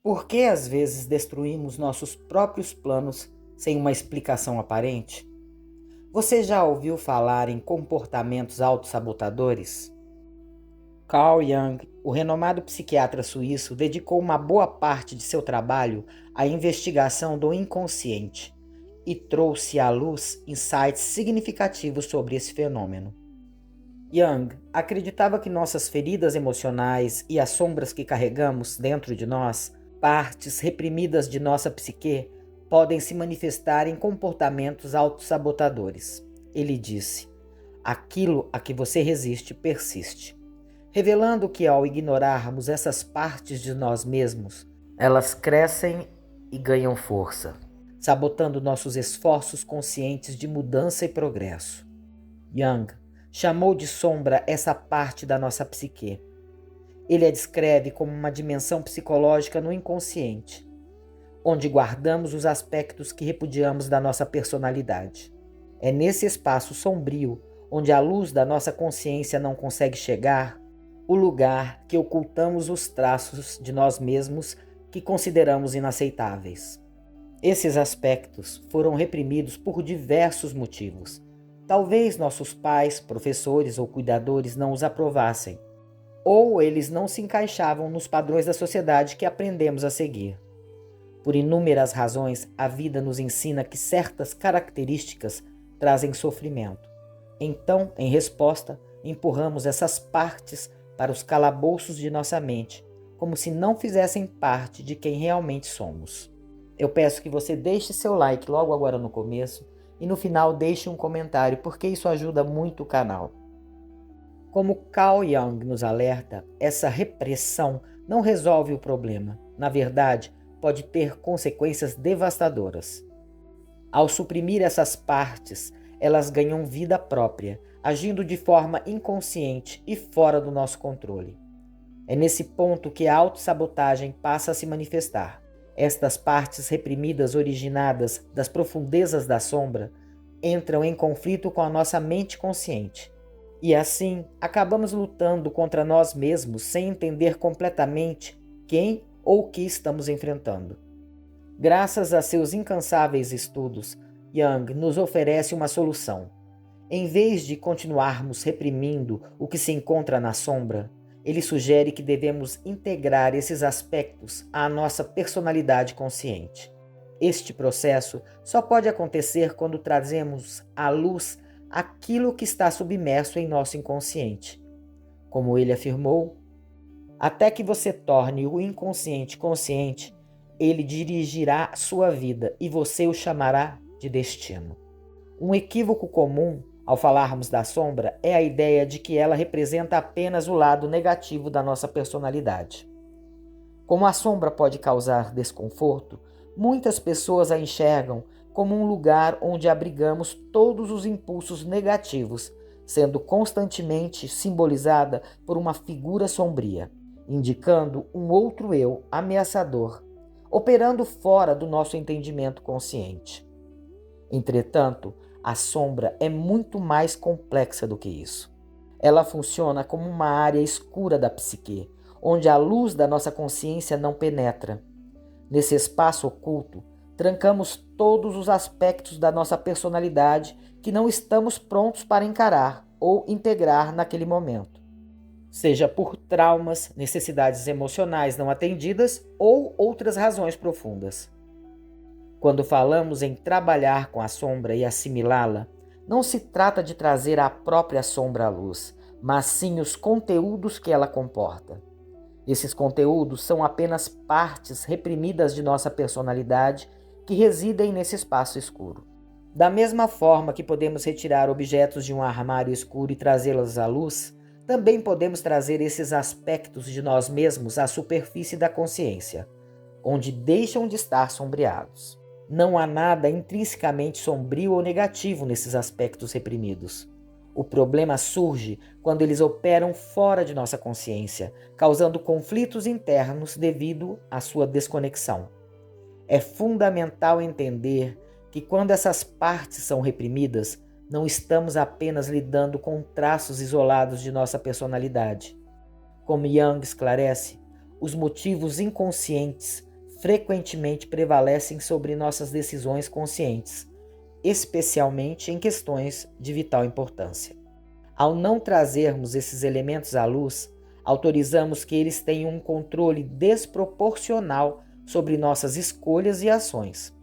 Por que às vezes destruímos nossos próprios planos sem uma explicação aparente? Você já ouviu falar em comportamentos autossabotadores? Carl Jung, o renomado psiquiatra suíço, dedicou uma boa parte de seu trabalho à investigação do inconsciente e trouxe à luz insights significativos sobre esse fenômeno. Jung acreditava que nossas feridas emocionais e as sombras que carregamos dentro de nós, partes reprimidas de nossa psique, podem se manifestar em comportamentos autossabotadores. Ele disse: aquilo a que você resiste persiste, revelando que ao ignorarmos essas partes de nós mesmos, elas crescem e ganham força, sabotando nossos esforços conscientes de mudança e progresso. Jung chamou de sombra essa parte da nossa psique. Ele a descreve como uma dimensão psicológica no inconsciente, onde guardamos os aspectos que repudiamos da nossa personalidade. É nesse espaço sombrio, onde a luz da nossa consciência não consegue chegar, o lugar que ocultamos os traços de nós mesmos que consideramos inaceitáveis. Esses aspectos foram reprimidos por diversos motivos. Talvez nossos pais, professores ou cuidadores não os aprovassem, ou eles não se encaixavam nos padrões da sociedade que aprendemos a seguir. Por inúmeras razões, a vida nos ensina que certas características trazem sofrimento. Então, em resposta, empurramos essas partes para os calabouços de nossa mente, como se não fizessem parte de quem realmente somos. Eu peço que você deixe seu like logo agora no começo e no final deixe um comentário, porque isso ajuda muito o canal. Como Carl Jung nos alerta, essa repressão não resolve o problema. Na verdade, pode ter consequências devastadoras. Ao suprimir essas partes, elas ganham vida própria, agindo de forma inconsciente e fora do nosso controle. É nesse ponto que a autossabotagem passa a se manifestar. Estas partes reprimidas originadas das profundezas da sombra entram em conflito com a nossa mente consciente. E assim, acabamos lutando contra nós mesmos sem entender completamente quem ou o que estamos enfrentando. Graças a seus incansáveis estudos, Jung nos oferece uma solução. Em vez de continuarmos reprimindo o que se encontra na sombra, ele sugere que devemos integrar esses aspectos à nossa personalidade consciente. Este processo só pode acontecer quando trazemos à luz aquilo que está submerso em nosso inconsciente. Como ele afirmou, até que você torne o inconsciente consciente, ele dirigirá sua vida e você o chamará de destino. Um equívoco comum ao falarmos da sombra é a ideia de que ela representa apenas o lado negativo da nossa personalidade. Como a sombra pode causar desconforto, muitas pessoas a enxergam como um lugar onde abrigamos todos os impulsos negativos, sendo constantemente simbolizada por uma figura sombria, indicando um outro eu ameaçador, operando fora do nosso entendimento consciente. Entretanto, a sombra é muito mais complexa do que isso. Ela funciona como uma área escura da psique, onde a luz da nossa consciência não penetra. Nesse espaço oculto, trancamos todos os aspectos da nossa personalidade que não estamos prontos para encarar ou integrar naquele momento, seja por traumas, necessidades emocionais não atendidas ou outras razões profundas. Quando falamos em trabalhar com a sombra e assimilá-la, não se trata de trazer a própria sombra à luz, mas sim os conteúdos que ela comporta. Esses conteúdos são apenas partes reprimidas de nossa personalidade que residem nesse espaço escuro. Da mesma forma que podemos retirar objetos de um armário escuro e trazê-los à luz, também podemos trazer esses aspectos de nós mesmos à superfície da consciência, onde deixam de estar sombreados. Não há nada intrinsecamente sombrio ou negativo nesses aspectos reprimidos. O problema surge quando eles operam fora de nossa consciência, causando conflitos internos devido à sua desconexão. É fundamental entender que quando essas partes são reprimidas, não estamos apenas lidando com traços isolados de nossa personalidade. Como Jung esclarece, os motivos inconscientes frequentemente prevalecem sobre nossas decisões conscientes, especialmente em questões de vital importância. Ao não trazermos esses elementos à luz, autorizamos que eles tenham um controle desproporcional sobre nossas escolhas e ações.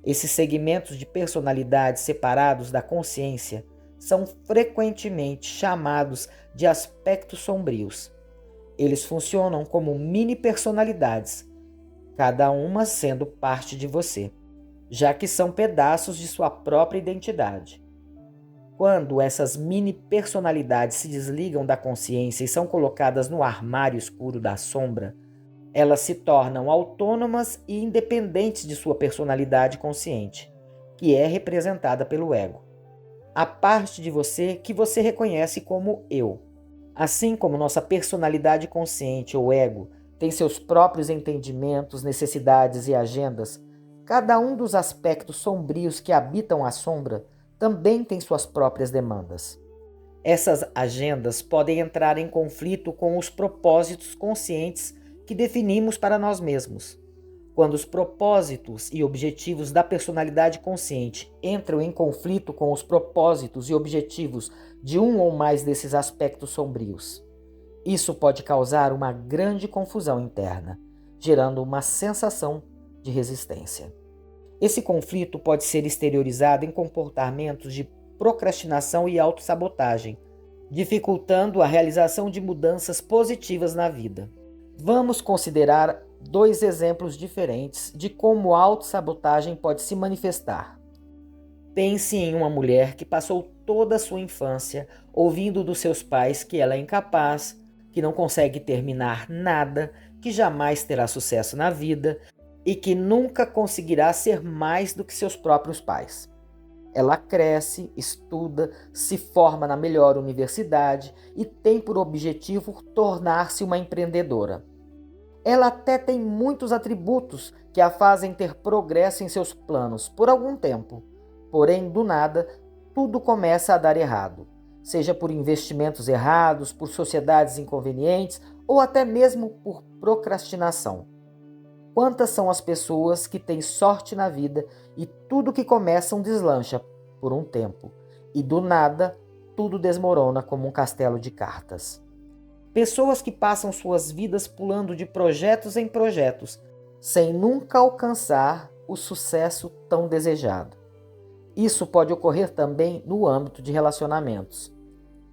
Esses segmentos de personalidade separados da consciência são frequentemente chamados de aspectos sombrios. Eles funcionam como mini-personalidades, cada uma sendo parte de você, já que são pedaços de sua própria identidade. Quando essas mini-personalidades se desligam da consciência e são colocadas no armário escuro da sombra, elas se tornam autônomas e independentes de sua personalidade consciente, que é representada pelo ego, a parte de você que você reconhece como eu. Assim como nossa personalidade consciente ou ego tem seus próprios entendimentos, necessidades e agendas, cada um dos aspectos sombrios que habitam a sombra também tem suas próprias demandas. Essas agendas podem entrar em conflito com os propósitos conscientes que definimos para nós mesmos. Quando os propósitos e objetivos da personalidade consciente entram em conflito com os propósitos e objetivos de um ou mais desses aspectos sombrios, isso pode causar uma grande confusão interna, gerando uma sensação de resistência. Esse conflito pode ser exteriorizado em comportamentos de procrastinação e autossabotagem, dificultando a realização de mudanças positivas na vida. Vamos considerar 2 exemplos diferentes de como a autossabotagem pode se manifestar. Pense em uma mulher que passou toda a sua infância ouvindo dos seus pais que ela é incapaz, que não consegue terminar nada, que jamais terá sucesso na vida e que nunca conseguirá ser mais do que seus próprios pais. Ela cresce, estuda, se forma na melhor universidade e tem por objetivo tornar-se uma empreendedora. Ela até tem muitos atributos que a fazem ter progresso em seus planos por algum tempo. Porém, do nada, tudo começa a dar errado, seja por investimentos errados, por sociedades inconvenientes ou até mesmo por procrastinação. Quantas são as pessoas que têm sorte na vida e tudo que começam deslancha por um tempo, e do nada tudo desmorona como um castelo de cartas. Pessoas que passam suas vidas pulando de projetos em projetos, sem nunca alcançar o sucesso tão desejado. Isso pode ocorrer também no âmbito de relacionamentos.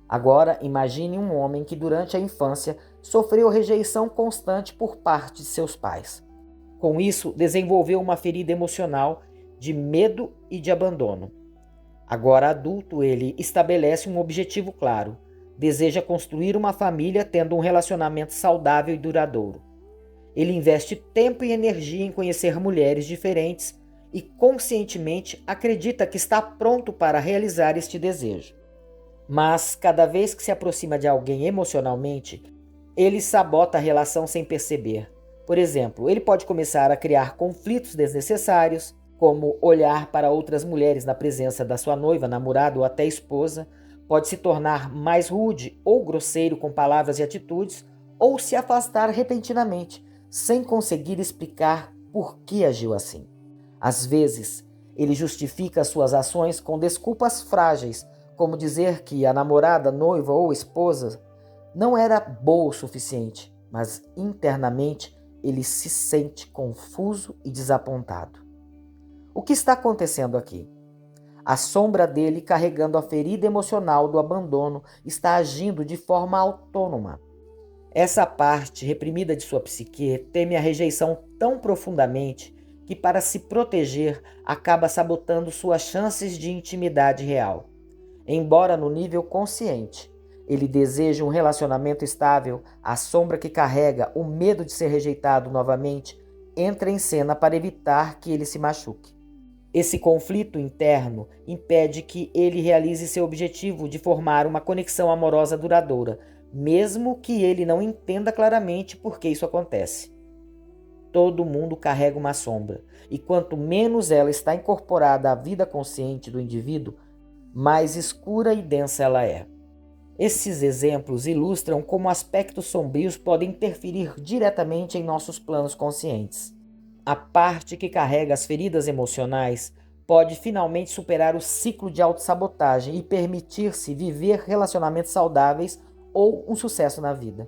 Agora, imagine um homem que durante a infância sofreu rejeição constante por parte de seus pais. Com isso, desenvolveu uma ferida emocional de medo e de abandono. Agora adulto, ele estabelece um objetivo claro. Deseja construir uma família tendo um relacionamento saudável e duradouro. Ele investe tempo e energia em conhecer mulheres diferentes e conscientemente acredita que está pronto para realizar este desejo. Mas cada vez que se aproxima de alguém emocionalmente, ele sabota a relação sem perceber. Por exemplo, ele pode começar a criar conflitos desnecessários, como olhar para outras mulheres na presença da sua noiva, namorada ou até esposa, pode se tornar mais rude ou grosseiro com palavras e atitudes, ou se afastar repentinamente, sem conseguir explicar por que agiu assim. Às vezes, ele justifica suas ações com desculpas frágeis, como dizer que a namorada, noiva ou esposa não era boa o suficiente, mas internamente ele se sente confuso e desapontado. O que está acontecendo aqui? A sombra dele, carregando a ferida emocional do abandono, está agindo de forma autônoma. Essa parte reprimida de sua psique teme a rejeição tão profundamente que, para se proteger, acaba sabotando suas chances de intimidade real. Embora no nível consciente, ele deseja um relacionamento estável, a sombra que carrega o medo de ser rejeitado novamente entra em cena para evitar que ele se machuque. Esse conflito interno impede que ele realize seu objetivo de formar uma conexão amorosa duradoura, mesmo que ele não entenda claramente por que isso acontece. Todo mundo carrega uma sombra, e quanto menos ela está incorporada à vida consciente do indivíduo, mais escura e densa ela é. Esses exemplos ilustram como aspectos sombrios podem interferir diretamente em nossos planos conscientes. A parte que carrega as feridas emocionais pode finalmente superar o ciclo de autossabotagem e permitir-se viver relacionamentos saudáveis ou um sucesso na vida.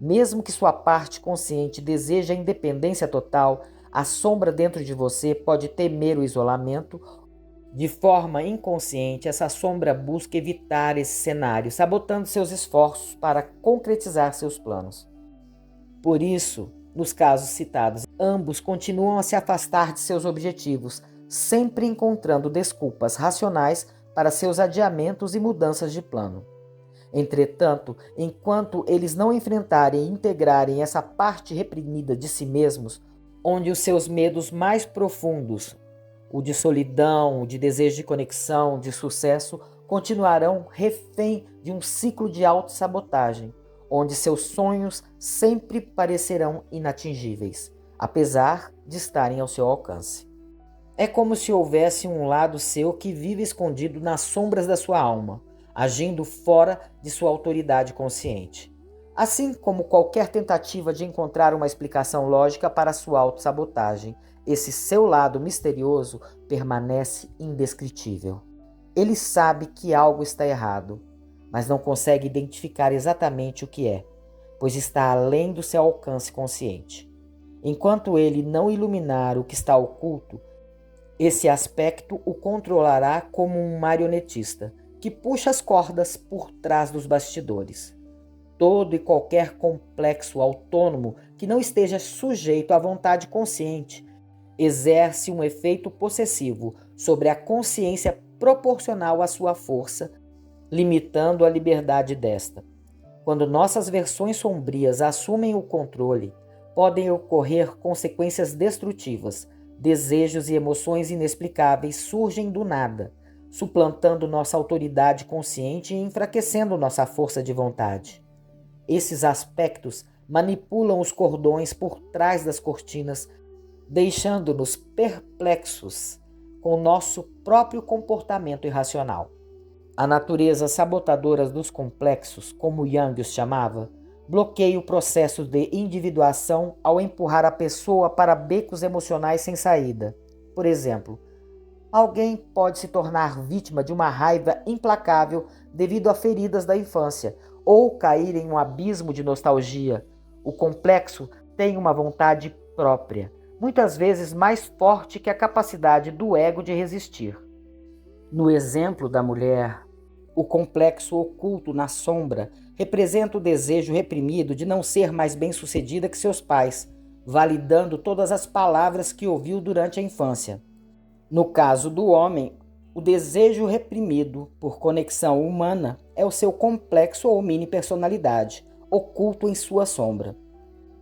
Mesmo que sua parte consciente deseje a independência total, a sombra dentro de você pode temer o isolamento. De forma inconsciente, essa sombra busca evitar esse cenário, sabotando seus esforços para concretizar seus planos. Por isso, nos casos citados, ambos continuam a se afastar de seus objetivos, sempre encontrando desculpas racionais para seus adiamentos e mudanças de plano. Entretanto, enquanto eles não enfrentarem e integrarem essa parte reprimida de si mesmos, onde os seus medos mais profundos, o de solidão, o de desejo de conexão, de sucesso, continuarão refém de um ciclo de autossabotagem, onde seus sonhos sempre parecerão inatingíveis, apesar de estarem ao seu alcance. É como se houvesse um lado seu que vive escondido nas sombras da sua alma, agindo fora de sua autoridade consciente. Assim como qualquer tentativa de encontrar uma explicação lógica para sua autossabotagem, esse seu lado misterioso permanece indescritível. Ele sabe que algo está errado, mas não consegue identificar exatamente o que é, pois está além do seu alcance consciente. Enquanto ele não iluminar o que está oculto, esse aspecto o controlará como um marionetista, que puxa as cordas por trás dos bastidores. Todo e qualquer complexo autônomo que não esteja sujeito à vontade consciente exerce um efeito possessivo sobre a consciência proporcional à sua força, limitando a liberdade desta. Quando nossas versões sombrias assumem o controle, podem ocorrer consequências destrutivas. Desejos e emoções inexplicáveis surgem do nada, suplantando nossa autoridade consciente e enfraquecendo nossa força de vontade. Esses aspectos manipulam os cordões por trás das cortinas, deixando-nos perplexos com nosso próprio comportamento irracional. A natureza sabotadora dos complexos, como Jung os chamava, bloqueia o processo de individuação ao empurrar a pessoa para becos emocionais sem saída. Por exemplo, alguém pode se tornar vítima de uma raiva implacável devido a feridas da infância, ou cair em um abismo de nostalgia. O complexo tem uma vontade própria, muitas vezes mais forte que a capacidade do ego de resistir. No exemplo da mulher, o complexo oculto na sombra representa o desejo reprimido de não ser mais bem-sucedida que seus pais, validando todas as palavras que ouviu durante a infância. No caso do homem, o desejo reprimido por conexão humana é o seu complexo ou mini-personalidade, oculto em sua sombra.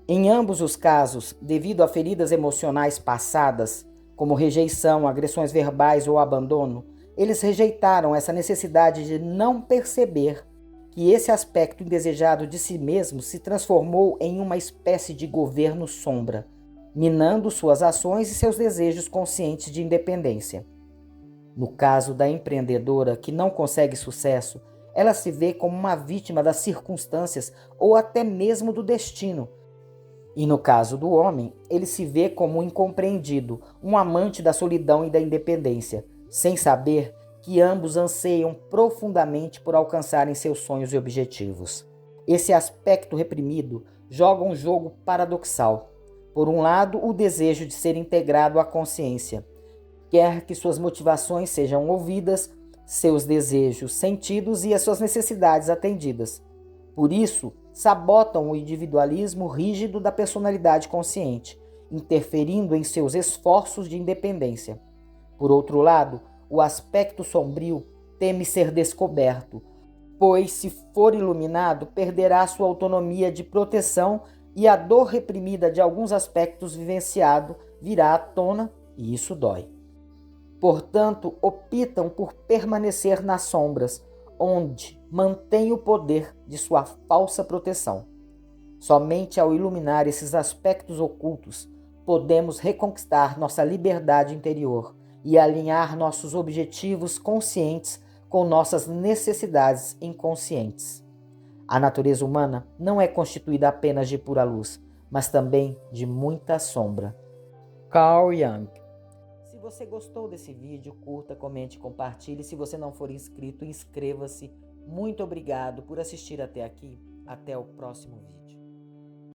Em ambos os casos, devido a feridas emocionais passadas, como rejeição, agressões verbais ou abandono, eles rejeitaram essa necessidade de não perceber que esse aspecto indesejado de si mesmo se transformou em uma espécie de governo sombra, minando suas ações e seus desejos conscientes de independência. No caso da empreendedora que não consegue sucesso, ela se vê como uma vítima das circunstâncias ou até mesmo do destino. E no caso do homem, ele se vê como um incompreendido, um amante da solidão e da independência, sem saber que ambos anseiam profundamente por alcançarem seus sonhos e objetivos. Esse aspecto reprimido joga um jogo paradoxal. Por um lado, o desejo de ser integrado à consciência. Quer que suas motivações sejam ouvidas, seus desejos sentidos e as suas necessidades atendidas. Por isso, sabotam o individualismo rígido da personalidade consciente, interferindo em seus esforços de independência. Por outro lado, o aspecto sombrio teme ser descoberto, pois, se for iluminado, perderá sua autonomia de proteção e a dor reprimida de alguns aspectos vivenciado virá à tona e isso dói. Portanto, optam por permanecer nas sombras, onde mantém o poder de sua falsa proteção. Somente ao iluminar esses aspectos ocultos, podemos reconquistar nossa liberdade interior e alinhar nossos objetivos conscientes com nossas necessidades inconscientes. A natureza humana não é constituída apenas de pura luz, mas também de muita sombra. Carl Jung. Se você gostou desse vídeo, curta, comente, compartilhe. Se você não for inscrito, inscreva-se. Muito obrigado por assistir até aqui. Até o próximo vídeo.